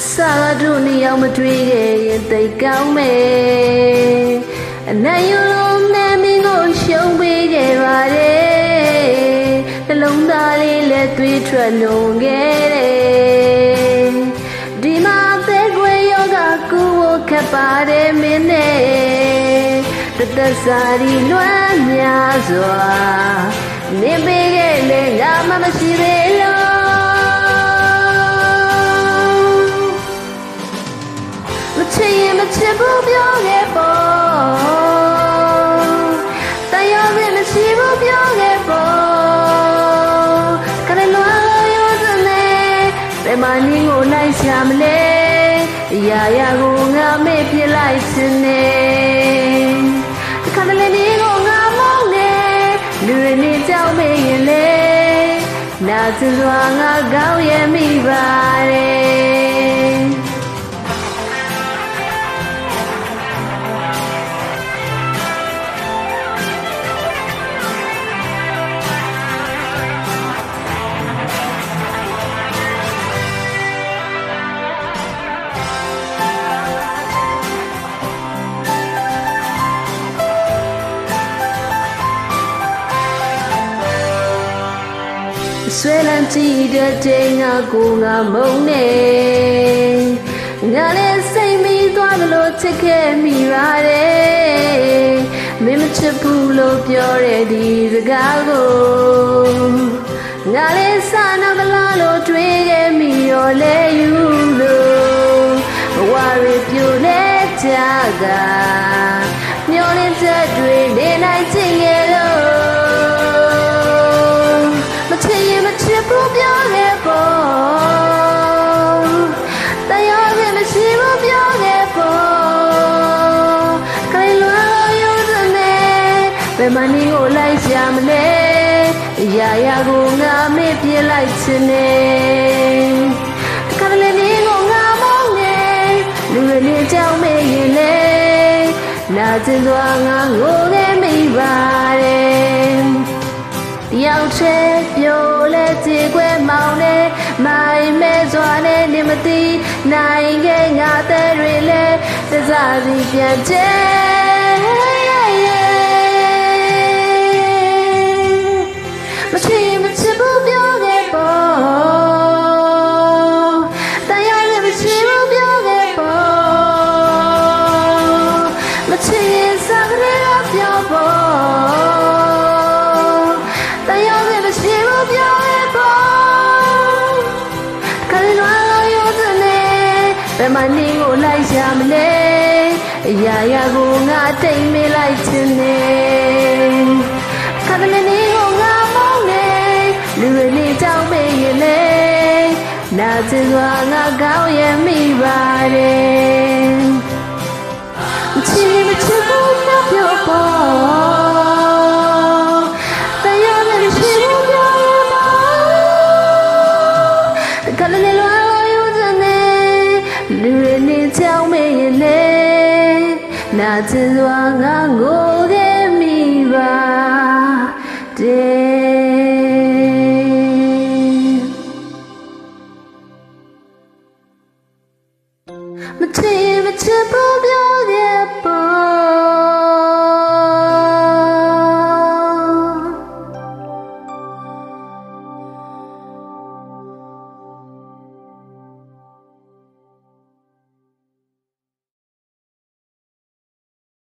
စာတို့နှစ်ယောက်မတွေ့ခဲ့ရင်သိကောင်းမယ်အနိုင်ယူလုံးနဲ့မင်းကိုရှုံးပေးခဲ့ပါတယ်နှလုံးသားလေးလက်သွေးထွက်လွန်ခဲ့တယ်ဒီမှာသက်ကွယ်ယောဂကူဖို့ခက်ပါတယ်မင်းနဲ့တသက်စာရီလွမ်းများစွာနေပေးခဲ့လေငါမှမရှိသေးလို့ချစ်ရင်မချစ်ဘူးပြောခဲ့ပေါ့တရားဝင်မရှိဘူးပြောခဲ့ပေါ့ခရလွားရိုးစနေဘယ်မှနင်းကိုလိုက်ရှာမလဲအရာရာကိုငါမေ့ပြလိုက်စနေခရလည်းဒီကိုငါမောင်းနေလူရင်းကြောက်မေ့ရင်လေနာစစွာငါကောင်းရမိပါတယ်ဆွဲလန်းကြည့်တဲ့ချိန်ငါကိုငါမုန်းနေငါလည်းစိတ်မိသွားသလိုချစ်ခဲ့မိပါတယ်မင်းမချစ်ဘူးလို့ပြောတဲ့ဒီစကားကိုငါလည်းစာနာကလားလို့တွေးခဲ့မိရောလဲယူလို့ဘဝရပြိုလဲကြကမျောလင်းချက်တွေနေနိုင်ချင်ရဲ့လို့不表给过，但要给没西不表给过，该乱有的呢，别把你我来想么呢，呀呀我俺没别来吃呢，看了你我俺梦呢，路人你叫没人呢，那真多俺我给没把嘞。ရောက်ချဲပြိုလဲကြေကွဲမောင်လဲမိုင်မဲစွာနဲ့နေမသိနိုင်ခဲ့ငါတဲ့တွေလဲစစားစီပြန်ချဲမချစ်မချစ်ဘူးပြောခဲ့ပေါ့တရားလည်းမချစ်ဘူးပြောခဲ့ပေါ့မချစ်ရင်စားကြရပြောပေါ့ဘယ်မှနင်းကိုလိုက်ရှာမလဲအရာရာကိုငါတိတ်မေးလိုက်ခြင်းနဲ့ခါကလေးနင်းကိုငါမောင်းနေလူရင်းလေးကြောက်မေးရင်လေနာကျင်စွာငါကောင်းရမိပါတယ်ချစ်မချစ်ဘူးပြောပြောပေါ့တရားနဲ့ရှိဘူးပြောပေါ့ခါလေးလွာလူရင်းနေချောင်းမေးရင်လေနာကျင်စွာငါငိုခဲ့မိပါတယ်မချစ်ဘူးပြောခဲ့ပေါ့